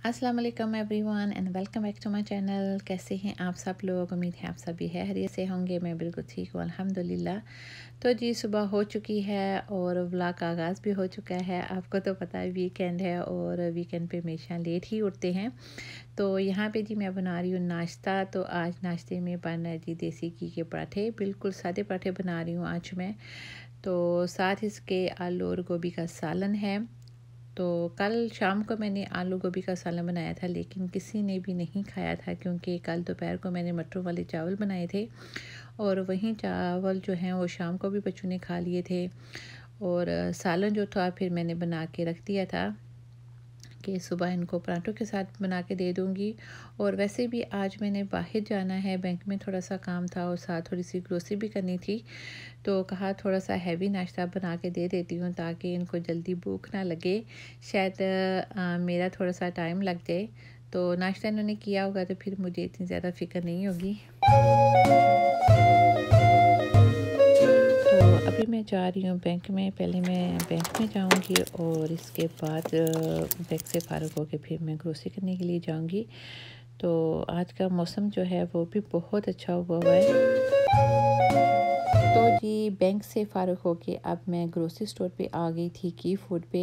अस्सलाम वालेकुम everyone and welcome back to my channel. कैसे हैं आप सब लोग? उम्मीद है आप सभी खैरियत से होंगे। मैं बिल्कुल ठीक हूँ अल्हम्दुलिल्लाह। तो जी सुबह हो चुकी है और व्लॉग का आगाज़ भी हो चुका है। आपको तो पता है वीकेंड है और वीकेंड पे हमेशा लेट ही उठते हैं। तो यहाँ पे जी मैं बना रही हूँ नाश्ता। तो आज नाश्ते में बन रहा है जी देसी घी के पराठे। बिल्कुल सादे पराठे बना रही हूँ आज मैं। तो साथ इसके आलू और गोभी का सालन है। तो कल शाम को मैंने आलू गोभी का सालन बनाया था, लेकिन किसी ने भी नहीं खाया था क्योंकि कल दोपहर को मैंने मटरों वाले चावल बनाए थे और वहीं चावल जो हैं वो शाम को भी बच्चों ने खा लिए थे। और सालन जो था फिर मैंने बना के रख दिया था कि सुबह इनको पराठों के साथ बना के दे दूँगी। और वैसे भी आज मैंने बाहर जाना है, बैंक में थोड़ा सा काम था और साथ थोड़ी सी ग्रोसरी भी करनी थी। तो कहा थोड़ा सा हैवी नाश्ता बना के दे देती हूँ ताकि इनको जल्दी भूख ना लगे। शायद मेरा थोड़ा सा टाइम लग जाए। तो नाश्ता इन्होंने किया होगा तो फिर मुझे इतनी ज़्यादा फ़िक्र नहीं होगी। तो अभी मैं जा रही हूँ बैंक में। पहले मैं बैंक में जाऊँगी और इसके बाद बैंक से फ़ारिग होकर फिर मैं ग्रोसरी करने के लिए जाऊँगी। तो आज का मौसम जो है वो भी बहुत अच्छा हुआ है। तो जी बैंक से फ़ारिग होके अब मैं ग्रोसरी स्टोर पे आ गई थी की फूड पे।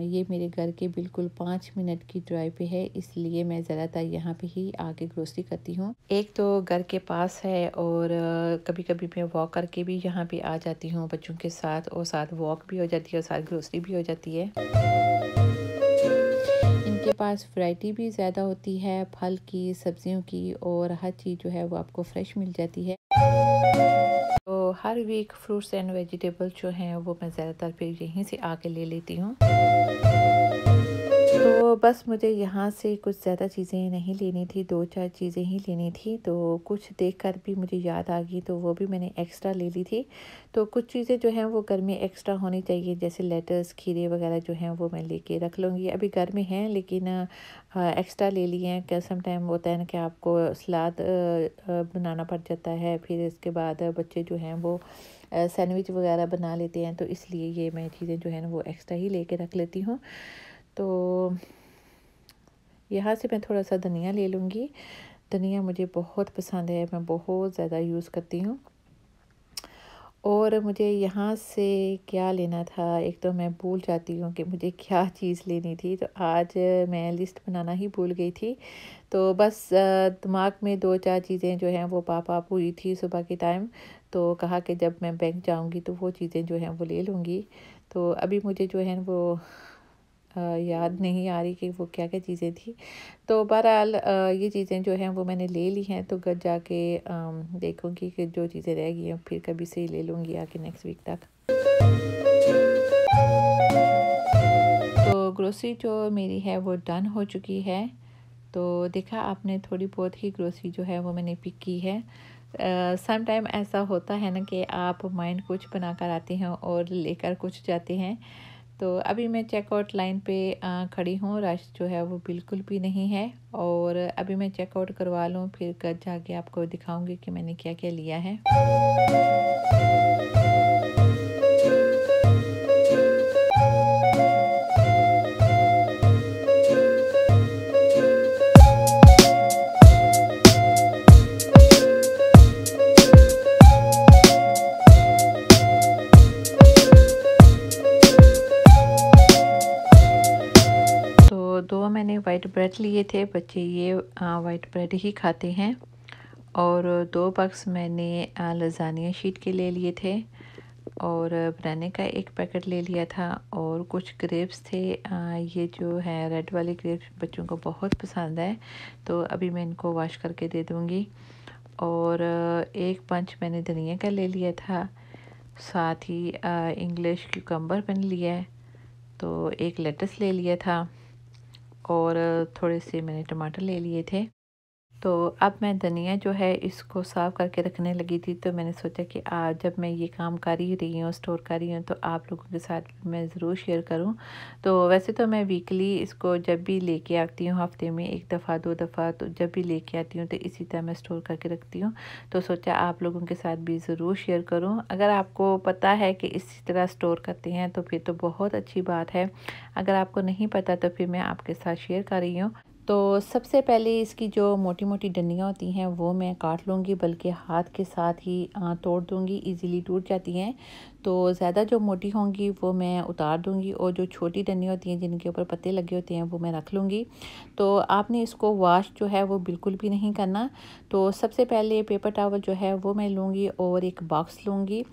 ये मेरे घर के बिल्कुल 5 मिनट की ड्राइव पे है, इसलिए मैं ज़्यादातर यहाँ पे ही आके ग्रोसरी करती हूँ। एक तो घर के पास है और कभी कभी मैं वॉक करके भी यहाँ पे आ जाती हूँ बच्चों के साथ, और साथ वॉक भी हो जाती है और साथ ग्रोसरी भी हो जाती है। इनके पास वैरायटी भी ज़्यादा होती है, फल की, सब्जियों की, और हर चीज़ जो है वो आपको फ्रेश मिल जाती है। तो हर वीक फ्रूट्स एंड वेजिटेबल जो हैं वो मैं ज़्यादातर फिर यहीं से आके ले लेती हूँ। तो बस मुझे यहाँ से कुछ ज़्यादा चीज़ें नहीं लेनी थी, 2-4 चीज़ें ही लेनी थी। तो कुछ देखकर भी मुझे याद आ गई तो वो भी मैंने एक्स्ट्रा ले ली थी। तो कुछ चीज़ें जो हैं वो घर में एक्स्ट्रा होनी चाहिए, जैसे लेटस, खीरे वगैरह जो हैं वो मैं लेके रख लूँगी। अभी घर में हैं लेकिन एक्स्ट्रा ले लिए हैं। क्या सम टाइम होता है ना कि आपको सलाद बनाना पड़ जाता है, फिर इसके बाद बच्चे जो हैं वो सैंडविच वगैरह बना लेते हैं, तो इसलिए ये मैं चीज़ें जो है ना वो एक्स्ट्रा ही लेके रख लेती हूँ। तो यहाँ से मैं थोड़ा सा धनिया ले लूँगी। धनिया मुझे बहुत पसंद है, मैं बहुत ज़्यादा यूज़ करती हूँ। और मुझे यहाँ से क्या लेना था, एक तो मैं भूल जाती हूँ कि मुझे क्या चीज़ लेनी थी, तो आज मैं लिस्ट बनाना ही भूल गई थी। तो बस दिमाग में 2-4 चीज़ें जो हैं वो पॉप अप हुई थी सुबह के टाइम। तो कहा कि जब मैं बैंक जाऊँगी तो वो चीज़ें जो हैं वो ले लूँगी। तो अभी मुझे जो है वो याद नहीं आ रही कि वो क्या-क्या चीज़ें थी। तो बहरहाल ये चीज़ें जो हैं वो मैंने ले ली हैं, तो घर जाके देखूँगी कि जो चीज़ें रह गई हैं फिर कभी से ही ले लूँगी आके नेक्स्ट वीक तक। तो ग्रोसरी जो मेरी है वो डन हो चुकी है। तो देखा आपने, थोड़ी बहुत ही ग्रोसरी जो है वो मैंने पिक की है। सम टाइम ऐसा होता है ना कि आप माइंड कुछ बनाकर आते हैं और लेकर कुछ जाते हैं। तो अभी मैं चेकआउट लाइन पे खड़ी हूँ, रश जो है वो बिल्कुल भी नहीं है। और अभी मैं चेकआउट करवा लूँ, फिर घर जाके आपको दिखाऊंगी कि मैंने क्या क्या लिया है। तो 2 मैंने वाइट ब्रेड लिए थे, बच्चे ये वाइट ब्रेड ही खाते हैं। और 2 बक्स मैंने लजानिया शीट के ले लिए थे, और बनाने का एक पैकेट ले लिया था, और कुछ ग्रेप्स थे। ये जो है रेड वाले ग्रेप्स बच्चों को बहुत पसंद है, तो अभी मैं इनको वॉश करके दे दूँगी। और एक पंच मैंने धनिया का ले लिया था, साथ ही इंग्लिश क्यूकम्बर मैंने लिया है, तो एक लेटस ले लिया था, और थोड़े से मैंने टमाटर ले लिए थे। तो अब मैं धनिया जो है इसको साफ़ करके रखने लगी थी, तो मैंने सोचा कि आज जब मैं ये काम कर ही रही हूँ, स्टोर कर रही हूँ, तो आप लोगों के साथ मैं ज़रूर शेयर करूँ। तो वैसे तो मैं वीकली इसको जब भी लेके आती हूँ, हफ्ते में 1 दफ़ा 2 दफ़ा, तो जब भी लेके आती हूँ तो इसी तरह मैं स्टोर करके रखती हूँ। तो सोचा आप लोगों के साथ भी ज़रूर शेयर करूँ। अगर आपको पता है कि इसी तरह स्टोर करते हैं तो फिर तो बहुत अच्छी बात है। अगर आपको नहीं पता तो फिर मैं आपके साथ शेयर कर रही हूँ। तो सबसे पहले इसकी जो मोटी-मोटी डंडियाँ होती हैं वो मैं काट लूँगी, बल्कि हाथ के साथ ही तोड़ दूँगी, इजीली टूट जाती हैं। तो ज़्यादा जो मोटी होंगी वो मैं उतार दूँगी और जो छोटी डंडियाँ होती हैं जिनके ऊपर पत्ते लगे होते हैं वो मैं रख लूँगी। तो आपने इसको वॉश जो है वो बिल्कुल भी नहीं करना। तो सबसे पहले पेपर टॉवल जो है वो मैं लूँगी और एक बॉक्स लूँगी।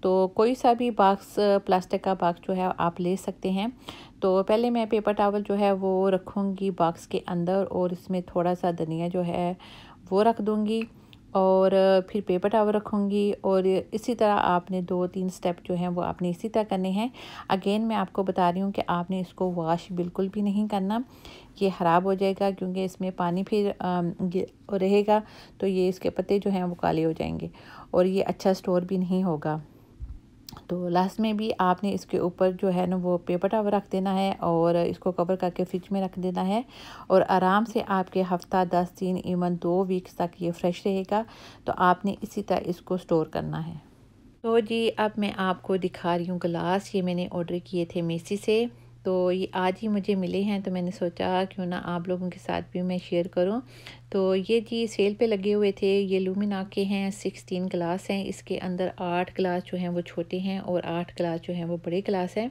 तो कोई सा भी बॉक्स, प्लास्टिक का बॉक्स जो है आप ले सकते हैं। तो पहले मैं पेपर टॉवल जो है वो रखूँगी बॉक्स के अंदर और इसमें थोड़ा सा धनिया जो है वो रख दूँगी और फिर पेपर टॉवल रखूँगी। और इसी तरह आपने 2-3 स्टेप जो हैं वो आपने इसी तरह करने हैं। अगेन मैं आपको बता रही हूँ कि आपने इसको वॉश बिल्कुल भी नहीं करना, ये ख़राब हो जाएगा क्योंकि इसमें पानी फिर रहेगा, तो ये इसके पत्ते जो हैं वो काले हो जाएंगे और ये अच्छा स्टोर भी नहीं होगा। तो लास्ट में भी आपने इसके ऊपर जो है ना वो पेपर टॉवल रख देना है और इसको कवर करके फ्रिज में रख देना है और आराम से आपके हफ्ता 10 दिन इवन 2 वीक्स तक ये फ्रेश रहेगा। तो आपने इसी तरह इसको स्टोर करना है। तो जी अब मैं आपको दिखा रही हूँ ग्लास, ये मैंने ऑर्डर किए थे मेसी से। तो ये आज ही मुझे मिले हैं, तो मैंने सोचा क्यों ना आप लोगों के साथ भी मैं शेयर करूं। तो ये जी सेल पे लगे हुए थे, ये लुमिना के हैं। 16 ग्लास हैं, इसके अंदर 8 ग्लास जो हैं वो छोटे हैं और 8 ग्लास जो हैं वो बड़े ग्लास हैं।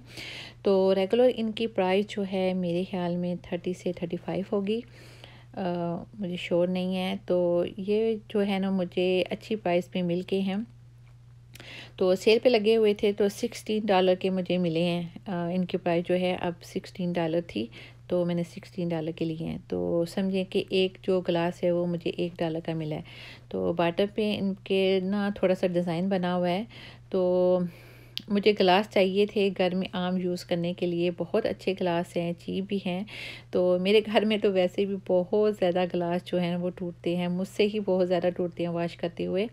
तो रेगुलर इनकी प्राइस जो है मेरे ख्याल में 30 से 35 होगी, मुझे श्योर नहीं है। तो ये जो है ना मुझे अच्छी प्राइस पे मिल के हैं। तो सेल पे लगे हुए थे तो $16 के मुझे मिले हैं। इनकी प्राइस जो है अब $16 थी, तो मैंने $16 के लिए हैं। तो समझिए कि एक जो ग्लास है वो मुझे $1 का मिला है। तो बॉटम पे इनके ना थोड़ा सा डिज़ाइन बना हुआ है। तो मुझे ग्लास चाहिए थे घर में आम यूज़ करने के लिए, बहुत अच्छे ग्लास हैं, चीप भी हैं। तो मेरे घर में तो वैसे भी बहुत ज़्यादा ग्लास जो हैं वो टूटते हैं, मुझसे ही बहुत ज़्यादा टूटते हैं वॉश करते हुए।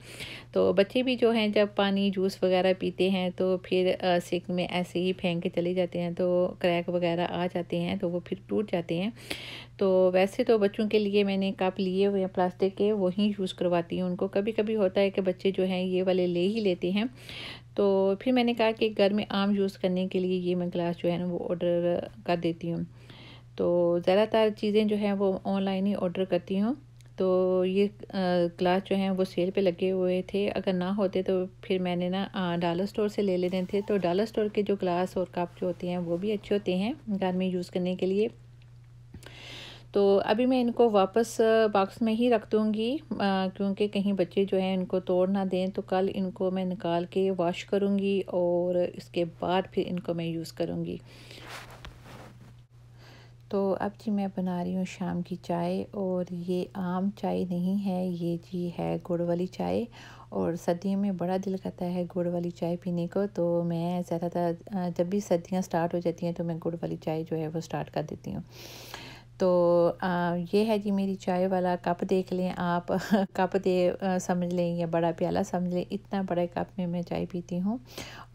तो बच्चे भी जो हैं जब पानी जूस वगैरह पीते हैं तो फिर सिंक में ऐसे ही फेंक के चले जाते हैं, तो क्रैक वगैरह आ जाते हैं, तो वो फिर टूट जाते हैं। तो वैसे तो बच्चों के लिए मैंने कप लिए हुए हैं प्लास्टिक के, वही यूज़ करवाती हूँ उनको। कभी कभी होता है कि बच्चे जो हैं ये वाले ले ही लेते हैं। तो फिर मैंने कहा कि घर में आम यूज़ करने के लिए ये मैं ग्लास जो है ना वो ऑर्डर कर देती हूँ। तो ज़्यादातर चीज़ें जो हैं वो ऑनलाइन ही ऑर्डर करती हूँ। तो ये ग्लास जो हैं वो सेल पे लगे हुए थे, अगर ना होते तो फिर मैंने ना डॉलर स्टोर से ले लेने थे। तो डॉलर स्टोर के जो ग्लास और कप जो होते हैं वो भी अच्छे होते हैं घर में यूज़ करने के लिए। तो अभी मैं इनको वापस बॉक्स में ही रख दूँगी, क्योंकि कहीं बच्चे जो हैं इनको तोड़ ना दें। तो कल इनको मैं निकाल के वॉश करूँगी और इसके बाद फिर इनको मैं यूज़ करूँगी। तो अब जी मैं बना रही हूँ शाम की चाय, और ये आम चाय नहीं है, ये जी है गुड़ वाली चाय। और सर्दियों में बड़ा दिल करता है गुड़ वाली चाय पीने को, तो मैं ज़्यादातर जब भी सर्दियाँ स्टार्ट हो जाती हैं तो मैं गुड़ वाली चाय जो है वो स्टार्ट कर देती हूँ। तो ये है जी मेरी चाय वाला कप, देख लें आप कप दे समझ लें या बड़ा प्याला समझ लें, इतना बड़े कप में मैं चाय पीती हूँ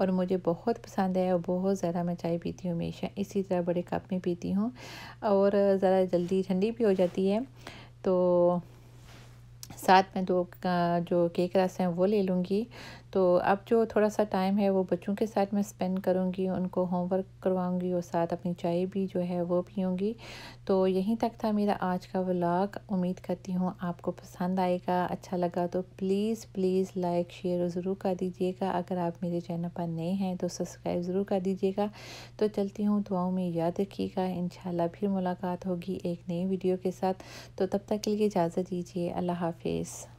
और मुझे बहुत पसंद है और बहुत ज़्यादा मैं चाय पीती हूँ, हमेशा इसी तरह बड़े कप में पीती हूँ और ज़रा जल्दी ठंडी भी हो जाती है। तो साथ में 2 का जो केक रस हैं वो ले लूँगी। तो अब जो थोड़ा सा टाइम है वो बच्चों के साथ मैं स्पेंड करूँगी, उनको होमवर्क करवाऊँगी और साथ अपनी चाय भी जो है वो पीऊँगी। तो यहीं तक था मेरा आज का व्लॉग, उम्मीद करती हूँ आपको पसंद आएगा। अच्छा लगा तो प्लीज़ प्लीज़ लाइक शेयर ज़रूर कर दीजिएगा। अगर आप मेरे चैनल पर नए हैं तो सब्सक्राइब ज़रूर कर दीजिएगा। तो चलती हूँ, दुआओं में याद रखिएगा। इंशाल्लाह फिर मुलाकात होगी एक नई वीडियो के साथ। तो तब तक के लिए इजाज़त दीजिए। अल्लाह हाफिज़।